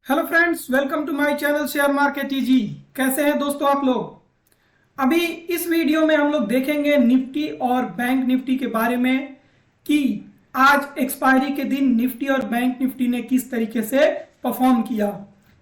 Hello friends, welcome to my channel share market easy. कैसे हैं दोस्तों आप लोग। अभी इस वीडियो में हम लोग देखेंगे निफ्टी और बैंक निफ्टी के बारे में कि आज एक्सपायरी के दिन निफ्टी और बैंक निफ्टी ने किस तरीके से परफॉर्म किया।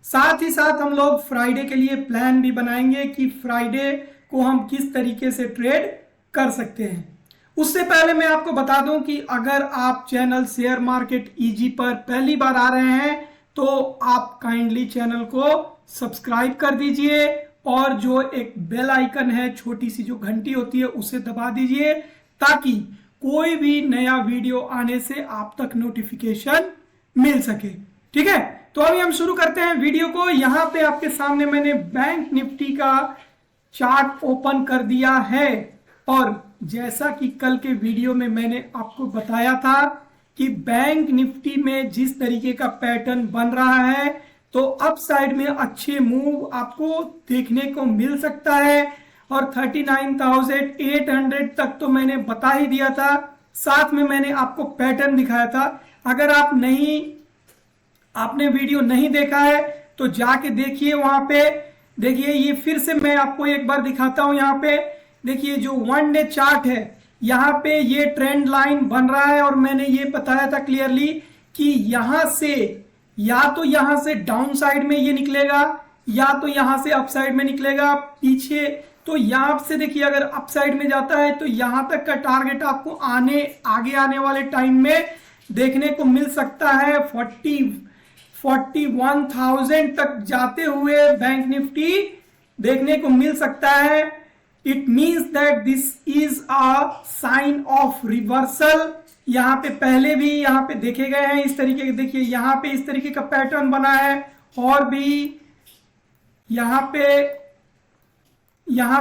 साथ ही साथ हम लोग फ्राइडे के लिए प्लान भी बनाएंगे कि फ्राइडे को हम किस तरीके से ट्रेड कर सकते हैं। उससे पहले मैं आपको बता दूं कि अगर आप चैनल शेयर मार्केट इजी पर पहली बार आ रहे हैं तो आप काइंडली चैनल को सब्सक्राइब कर दीजिए और जो एक बेल आइकन है, छोटी सी जो घंटी होती है, उसे दबा दीजिए ताकि कोई भी नया वीडियो आने से आप तक नोटिफिकेशन मिल सके। ठीक है, तो अभी हम शुरू करते हैं वीडियो को। यहां पे आपके सामने मैंने बैंक निफ्टी का चार्ट ओपन कर दिया है और जैसा कि कल के वीडियो में मैंने आपको बताया था कि बैंक निफ्टी में जिस तरीके का पैटर्न बन रहा है तो अप साइड में अच्छे मूव आपको देखने को मिल सकता है और 39,800 तक तो मैंने बता ही दिया था। साथ में मैंने आपको पैटर्न दिखाया था। अगर आपने वीडियो नहीं देखा है तो जाके देखिए। वहां पे देखिए, ये फिर से मैं आपको एक बार दिखाता हूं। यहाँ पे देखिए, जो 1 डे चार्ट है, यहाँ पे ये ट्रेंड लाइन बन रहा है और मैंने ये बताया था क्लियरली कि यहां से या तो यहां से डाउन साइड में ये निकलेगा या तो यहां से अप साइड में निकलेगा पीछे। तो यहां से देखिए, अगर अप साइड में जाता है तो यहां तक का टारगेट आपको आगे आने वाले टाइम में देखने को मिल सकता है। 41,000 तक जाते हुए बैंक निफ्टी देखने को मिल सकता है। It means that this is a sign of reversal. यहां पे पहले भी यहां पे देखे गए हैं इस तरीके के। देखिए, यहां पे इस तरीके का पैटर्न बना है और भी यहां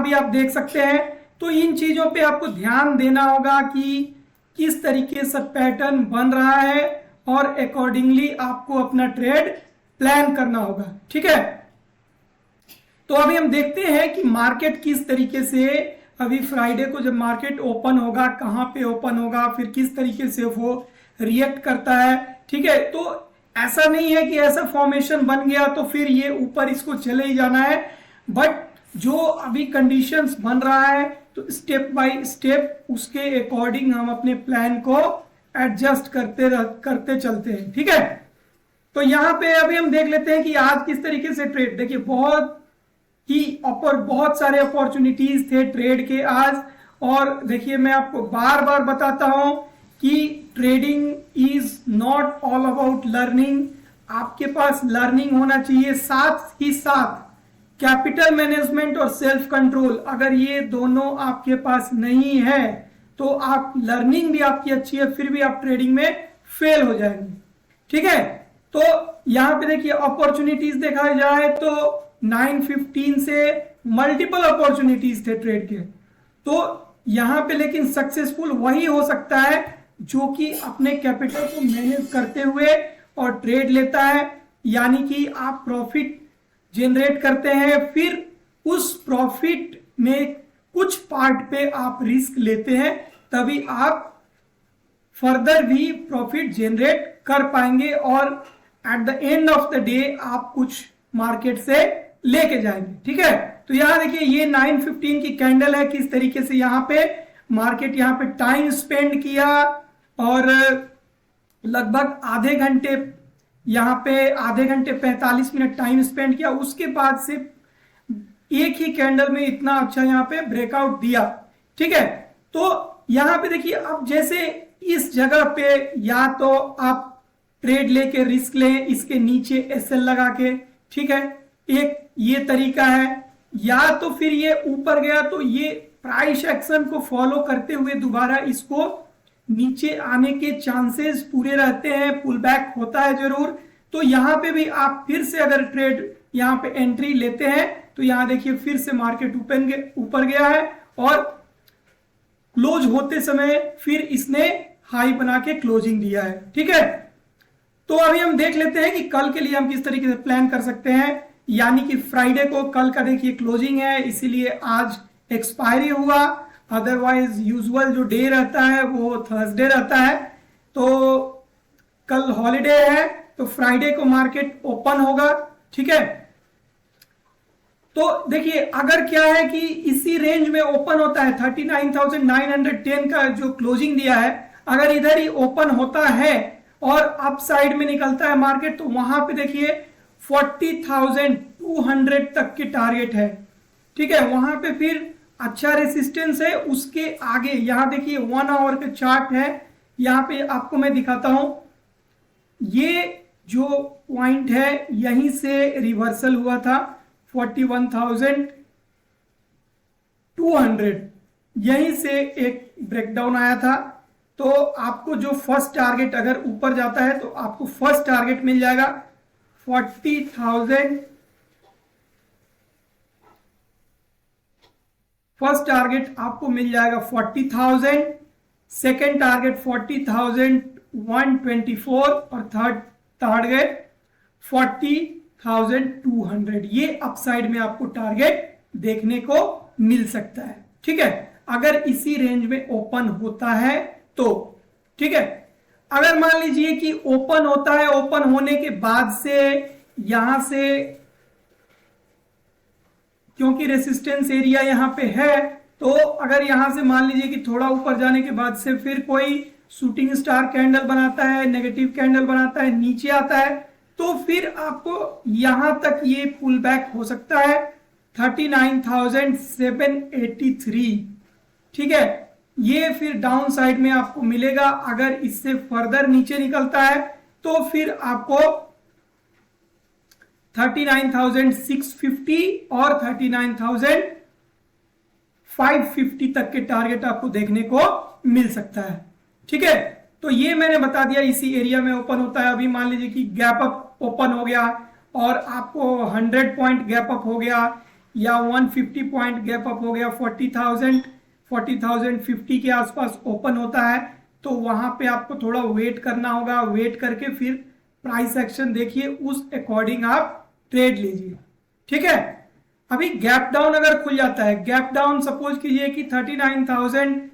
भी आप देख सकते हैं। तो इन चीजों पे आपको ध्यान देना होगा कि किस तरीके से पैटर्न बन रहा है और अकॉर्डिंगली आपको अपना ट्रेड प्लान करना होगा। ठीक है, तो अभी हम देखते हैं कि मार्केट किस तरीके से अभी फ्राइडे को जब मार्केट ओपन होगा, कहां पे ओपन होगा, फिर किस तरीके से वो रिएक्ट करता है। ठीक है, तो ऐसा नहीं है कि ऐसा फॉर्मेशन बन गया तो फिर ये ऊपर इसको चले ही जाना है। बट जो अभी कंडीशंस बन रहा है तो स्टेप बाय स्टेप उसके अकॉर्डिंग हम अपने प्लान को एडजस्ट करते चलते हैं। ठीक है, तो यहां पे अभी हम देख लेते हैं कि आज किस तरीके से ट्रेड। देखिए, बहुत सारे अपॉर्चुनिटीज थे ट्रेड के आज। और देखिए, मैं आपको बार बार बताता हूं कि trading is not all about learning. आपके पास लर्निंग होना चाहिए, साथ ही साथ कैपिटल मैनेजमेंट और सेल्फ कंट्रोल। अगर ये दोनों आपके पास नहीं है तो आप लर्निंग भी आपकी अच्छी है फिर भी आप ट्रेडिंग में फेल हो जाएंगे। ठीक है, तो यहां पे देखिए, अपॉर्चुनिटीज देखा जाए तो 9:15 से मल्टीपल अपॉर्चुनिटीज थे ट्रेड के। तो यहां पे लेकिन सक्सेसफुल वही हो सकता है जो कि अपने कैपिटल को मैनेज करते हुए और ट्रेड लेता है, यानी कि आप प्रॉफिट जनरेट करते हैं, फिर उस प्रॉफिट में कुछ पार्ट पे आप रिस्क लेते हैं, तभी आप फर्दर भी प्रॉफिट जनरेट कर पाएंगे और at the end of the day आप कुछ मार्केट से लेके जाएंगे। ठीक है, तो यहां देखिए, ये 9:15 की कैंडल है, किस तरीके से यहां पे मार्केट यहां पे टाइम स्पेंड किया और लगभग आधे घंटे 45 मिनट टाइम स्पेंड किया। उसके बाद से एक ही कैंडल में इतना अच्छा यहां पे ब्रेकआउट दिया। ठीक है, तो यहां पे देखिए, अब जैसे इस जगह पे या तो आप ट्रेड लेके रिस्क लें इसके नीचे एसएल लगा के। ठीक है, एक ये तरीका है, या तो फिर ये ऊपर गया तो ये प्राइस एक्शन को फॉलो करते हुए दोबारा इसको नीचे आने के चांसेस पूरे रहते हैं, पुल बैक होता है जरूर। तो यहां पे भी आप फिर से अगर ट्रेड यहां पे एंट्री लेते हैं तो यहां देखिए, फिर से मार्केट ऊपर गया है और क्लोज होते समय फिर इसने हाई बना के क्लोजिंग दिया है। ठीक है, तो अभी हम देख लेते हैं कि कल के लिए हम किस तरीके से प्लान कर सकते हैं। यानी कि फ्राइडे को, कल का देखिए क्लोजिंग है, इसीलिए आज एक्सपायरी हुआ। अदरवाइज यूजुअल जो डे रहता है वो थर्सडे रहता है, तो कल हॉलिडे है तो फ्राइडे को मार्केट ओपन होगा। ठीक है, तो देखिए अगर क्या है कि इसी रेंज में ओपन होता है 39,910 का जो क्लोजिंग दिया है, अगर इधर ही ओपन होता है और अप साइड में निकलता है मार्केट, तो वहां पे देखिए 40,200 तक के टारगेट है। ठीक है, वहां पे फिर अच्छा रेसिस्टेंस है। उसके आगे यहां देखिए 1 आवर का चार्ट है, यहां पे आपको मैं दिखाता हूं। ये जो पॉइंट है यहीं से रिवर्सल हुआ था 41,200, यहीं से एक ब्रेकडाउन आया था। तो आपको जो फर्स्ट टारगेट अगर ऊपर जाता है तो आपको फर्स्ट टारगेट मिल जाएगा 40,000। फर्स्ट टारगेट आपको मिल जाएगा 40,000, सेकेंड टारगेट 40,124 और थर्ड टारगेट 40,200। ये अपसाइड में आपको टारगेट देखने को मिल सकता है। ठीक है, अगर इसी रेंज में ओपन होता है तो। ठीक है, अगर मान लीजिए कि ओपन होता है, ओपन होने के बाद से यहां से क्योंकि रेसिस्टेंस एरिया यहां पे है, तो अगर यहां से मान लीजिए कि थोड़ा ऊपर जाने के बाद से फिर कोई शूटिंग स्टार कैंडल बनाता है, नेगेटिव कैंडल बनाता है, नीचे आता है, तो फिर आपको यहां तक ये पुल बैक हो सकता है 39,783। ठीक है, ये फिर डाउन साइड में आपको मिलेगा। अगर इससे फर्दर नीचे निकलता है तो फिर आपको 39,650 और 39,550 तक के टारगेट आपको देखने को मिल सकता है। ठीक है, तो ये मैंने बता दिया इसी एरिया में ओपन होता है। अभी मान लीजिए कि गैप अप ओपन हो गया और आपको 100 पॉइंट गैप अप हो गया या 150 पॉइंट गैप अप हो गया, 40,050 के आसपास ओपन होता है, तो वहां पे आपको थोड़ा वेट करना होगा। वेट करके फिर प्राइस एक्शन देखिए, उस अकॉर्डिंग आप ट्रेड लीजिए। ठीक है, अभी गैप डाउन अगर खुल जाता है, गैप डाउन सपोज कीजिए कि 39,000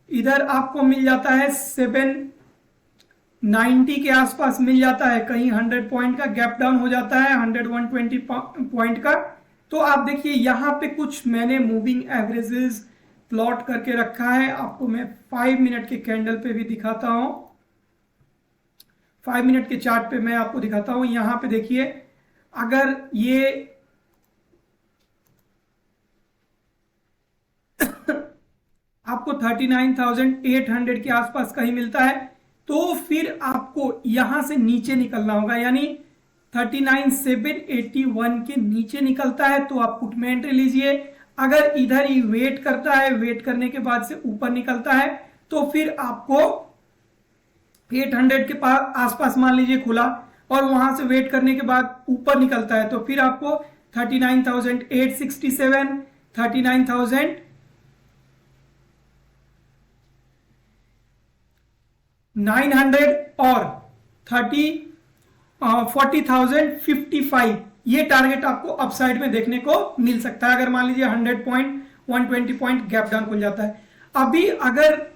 इधर आपको मिल जाता है 790 के आसपास मिल जाता है, कहीं 100 पॉइंट का गैप डाउन हो जाता है, 100-120 पॉइंट का। तो आप देखिए यहां पे कुछ मैंने मूविंग एवरेजेस प्लॉट करके रखा है, आपको मैं 5 मिनट के कैंडल पे भी दिखाता हूं। 5 मिनट के चार्ट पे मैं आपको दिखाता हूं। यहां पे देखिए अगर ये आपको 39,800 के आसपास कहीं मिलता है, तो फिर आपको यहां से नीचे निकलना होगा, यानी 39,781 के नीचे निकलता है तो आप पुट में एंट्री लीजिए। अगर इधर ही वेट करता है, वेट करने के बाद से ऊपर निकलता है, तो फिर आपको 800 के पास आसपास मान लीजिए खुला और वहां से वेट करने के बाद ऊपर निकलता है, तो फिर आपको 39,867, 39,900 और 40,055 ये टारगेट आपको अपसाइड में देखने को मिल सकता है, अगर मान लीजिए 100 पॉइंट 120 पॉइंट गैप डाउन खुल जाता है। अभी अगर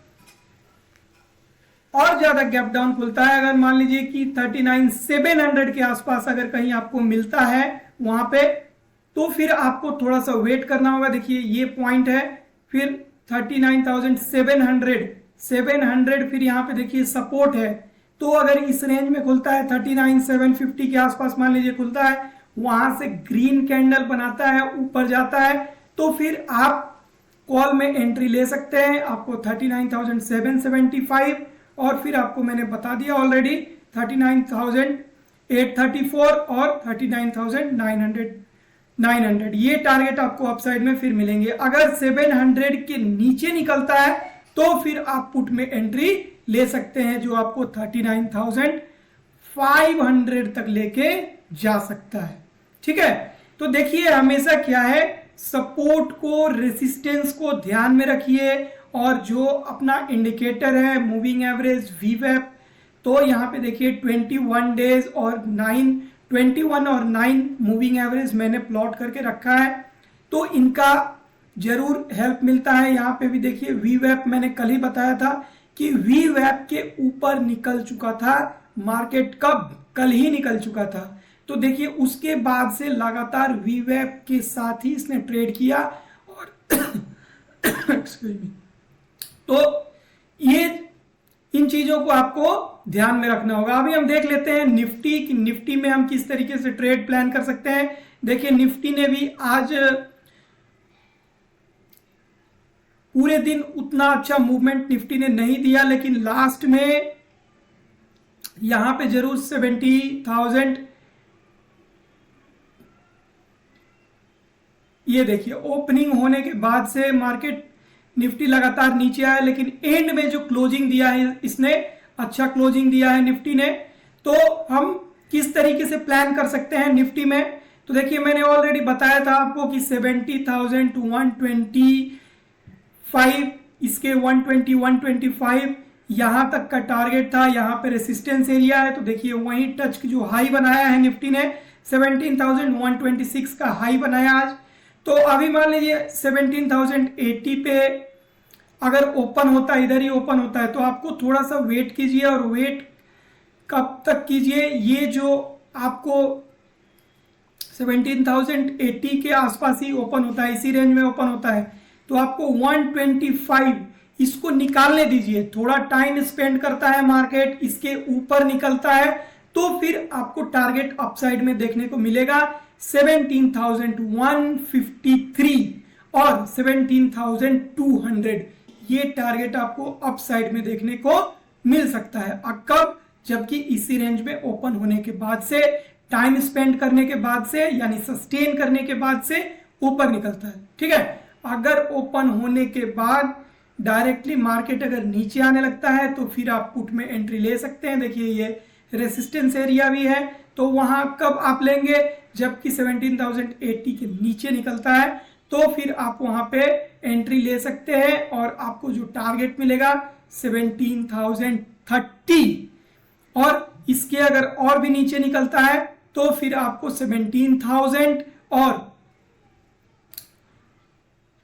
और ज्यादा गैप डाउन खुलता है, अगर मान लीजिए कि 39,700 के आसपास अगर कहीं आपको मिलता है वहां पे, तो फिर आपको थोड़ा सा वेट करना होगा। देखिए ये पॉइंट है, फिर 39,700 फिर यहां पे देखिए सपोर्ट है। तो अगर इस रेंज में खुलता है 39,750 के आसपास मान लीजिए खुलता है, वहां से ग्रीन कैंडल बनाता है, ऊपर जाता है, तो फिर आप कॉल में एंट्री ले सकते हैं। आपको 39,775 और फिर आपको मैंने बता दिया ऑलरेडी 39,834 और 39,900 ये टारगेट आपको अपसाइड में फिर मिलेंगे। अगर 700 के नीचे निकलता है तो फिर आप पुट में एंट्री ले सकते हैं, जो आपको 39,500 तक लेके जा सकता है। ठीक है, तो देखिए हमेशा क्या है, सपोर्ट को, रेसिस्टेंस को ध्यान में रखिए, और जो अपना इंडिकेटर है मूविंग एवरेज वीवेप, तो यहां पे देखिए 21 डेज और 21 और 9 मूविंग एवरेज मैंने प्लॉट करके रखा है, तो इनका जरूर हेल्प मिलता है। यहां पे भी देखिए वीवेप मैंने कल ही बताया था कि वीवेप के ऊपर निकल चुका था मार्केट कब, कल ही निकल चुका था। तो देखिए उसके बाद से लगातार वीवैप के साथ ही इसने ट्रेड किया और एक्सक्यूज मी। तो ये इन चीजों को आपको ध्यान में रखना होगा। अभी हम देख लेते हैं निफ्टी कि निफ्टी में हम किस तरीके से ट्रेड प्लान कर सकते हैं। देखिए निफ्टी ने भी आज पूरे दिन उतना अच्छा मूवमेंट निफ्टी ने नहीं दिया, लेकिन लास्ट में यहां पे जरूर 70,000, ये देखिए ओपनिंग होने के बाद से मार्केट निफ्टी लगातार नीचे आया, लेकिन एंड में जो क्लोजिंग दिया है इसने अच्छा क्लोजिंग दिया है निफ्टी ने। तो हम किस तरीके से प्लान कर सकते हैं निफ्टी में, तो देखिए मैंने ऑलरेडी बताया था आपको कि 70,000 टू 125, इसके 120 125 यहां तक का टारगेट था। यहां पे रेसिस्टेंस एरिया है, तो देखिए वही टच जो हाई बनाया है निफ्टी ने 17,126 का हाई बनाया आज। तो अभी मान लीजिए 17,080 पे अगर ओपन होता है, इधर ही ओपन होता है, तो आपको थोड़ा सा वेट कीजिए। और वेट कब तक कीजिए, ये जो आपको 17,080 के आसपास ही ओपन होता है, इसी रेंज में ओपन होता है, तो आपको 125 इसको निकालने दीजिए। थोड़ा टाइम स्पेंड करता है मार्केट, इसके ऊपर निकलता है तो फिर आपको टारगेट अपसाइड में देखने को मिलेगा 17,153 और 17,200, ये टारगेट आपको अपसाइड में देखने को मिल सकता है। कब, जबकि इसी रेंज में ओपन होने के बाद से, टाइम स्पेंड करने के बाद से, यानी सस्टेन करने के बाद से ऊपर निकलता है। ठीक है, अगर ओपन होने के बाद डायरेक्टली मार्केट अगर नीचे आने लगता है तो फिर आप पुट में एंट्री ले सकते हैं। देखिए ये रेसिस्टेंस एरिया भी है, तो वहां कब आप लेंगे, जबकि 17,080 के नीचे निकलता है तो फिर आप वहां पे एंट्री ले सकते हैं और आपको जो टारगेट मिलेगा 17,030, और इसके अगर और भी नीचे निकलता है तो फिर आपको 17,000 और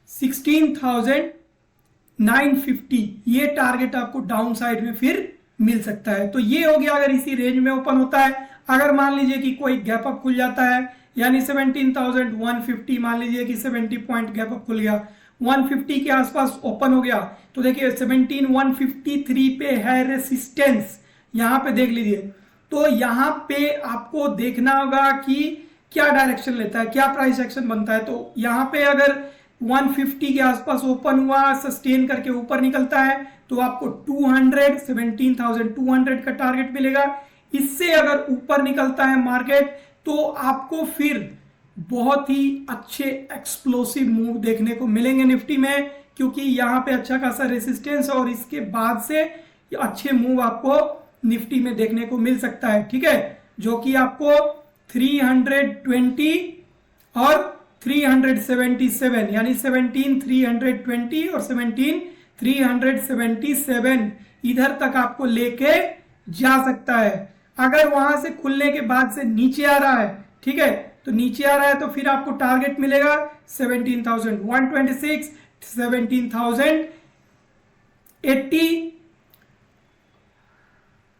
16,950 ये टारगेट आपको डाउन साइड में फिर मिल सकता है। तो ये हो गया अगर इसी रेंज में ओपन होता है। अगर मान लीजिए कि कोई गैप अप खुल जाता है, यानी 17,150, मान लीजिए कि 70 पॉइंट गैप अप खुल गया, 150 के आसपास ओपन हो गया, तो देखिए 17,153 पे है रेसिस्टेंस, यहां पे देख लीजिए। तो यहां पे आपको देखना होगा कि क्या डायरेक्शन लेता है, क्या प्राइस एक्शन बनता है। तो यहां पे अगर 150 के आसपास ओपन हुआ, सस्टेन करके ऊपर निकलता है, तो आपको 17,200 का टारगेट मिलेगा। इससे अगर ऊपर निकलता है मार्केट तो आपको फिर बहुत ही अच्छे एक्सप्लोसिव मूव देखने को मिलेंगे निफ्टी में, क्योंकि यहां पे अच्छा खासा रेसिस्टेंस और इसके बाद से अच्छे मूव आपको निफ्टी में देखने को मिल सकता है। ठीक है, जो कि आपको 320 और 377, यानी 17,320 और 17,377 इधर तक आपको लेके जा सकता है। अगर वहां से खुलने के बाद से नीचे आ रहा है, ठीक है, तो नीचे आ रहा है तो फिर आपको टारगेट मिलेगा 17,126, 17,080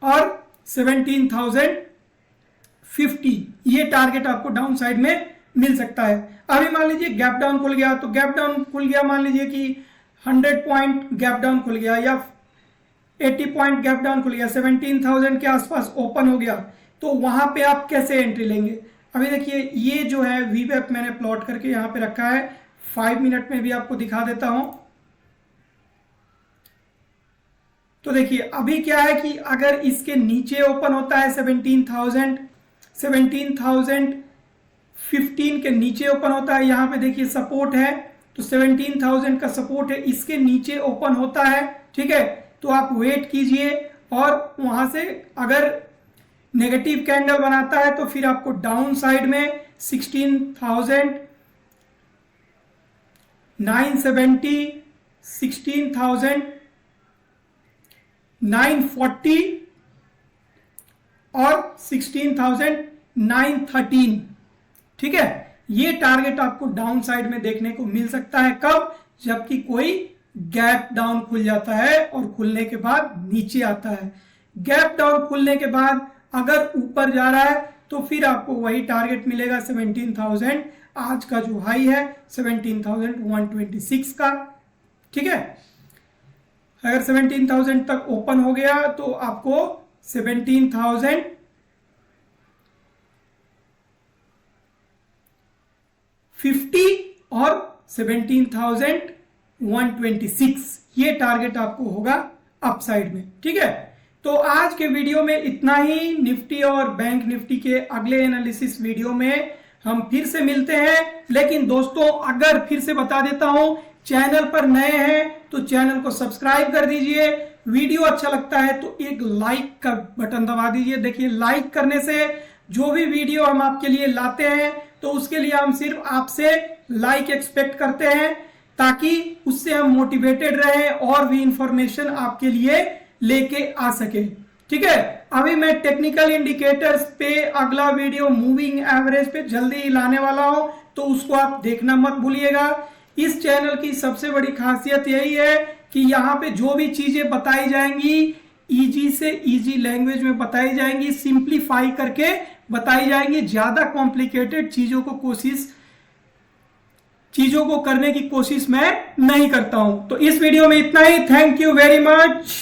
और 17,050, ये टारगेट आपको डाउन साइड में मिल सकता है। अभी मान लीजिए गैप डाउन खुल गया, तो गैप डाउन खुल गया, मान लीजिए कि 100 पॉइंट गैप डाउन खुल गया या 80 पॉइंट गैप डाउन खुल गया, 17,000 के आसपास ओपन हो गया, तो वहां पे आप कैसे एंट्री लेंगे। अभी देखिए ये जो है वीवैप मैंने प्लॉट करके यहां पे रखा है, 5 मिनट में भी आपको दिखा देता हूं। तो देखिए अभी क्या है कि अगर इसके नीचे ओपन होता है 17,015 के नीचे ओपन होता है, यहां पे देखिए सपोर्ट है, तो 17,000 का सपोर्ट है, इसके नीचे ओपन होता है, ठीक है, तो आप वेट कीजिए और वहां से अगर नेगेटिव कैंडल बनाता है तो फिर आपको डाउन साइड में 16,970, 16,940 और 16,913, ठीक है, ये टारगेट आपको डाउन साइड में देखने को मिल सकता है। कब, जबकि कोई गैप डाउन खुल जाता है और खुलने के बाद नीचे आता है। गैप डाउन खुलने के बाद अगर ऊपर जा रहा है तो फिर आपको वही टारगेट मिलेगा 17,000, आज का जो हाई है 17,126 का। ठीक है, अगर 17,000 तक ओपन हो गया तो आपको 17,050 और 17,126 ये टारगेट आपको होगा अपसाइड में। ठीक है, तो आज के वीडियो में इतना ही। निफ्टी और बैंक निफ्टी के अगले एनालिसिस वीडियो में हम फिर से मिलते हैं। लेकिन दोस्तों, अगर फिर से बता देता हूं, चैनल पर नए हैं तो चैनल को सब्सक्राइब कर दीजिए। वीडियो अच्छा लगता है तो एक लाइक का बटन दबा दीजिए। देखिए, लाइक करने से जो भी वीडियो हम आपके लिए लाते हैं तो उसके लिए हम सिर्फ आपसे लाइक एक्सपेक्ट करते हैं, ताकि उससे हम मोटिवेटेड रहें और भी इंफॉर्मेशन आपके लिए लेके आ सके। ठीक है, अभी मैं टेक्निकल इंडिकेटर्स पे अगला वीडियो मूविंग एवरेज पे जल्दी ही लाने वाला हूं, तो उसको आप देखना मत भूलिएगा। इस चैनल की सबसे बड़ी खासियत यही है कि यहाँ पे जो भी चीजें बताई जाएंगी इजी से इजी लैंग्वेज में बताई जाएंगी, सिंप्लीफाई करके बताई जाएंगी। ज्यादा कॉम्प्लिकेटेड चीजों को करने की कोशिश मैं नहीं करता हूं। तो इस वीडियो में इतना ही। Thank you very much.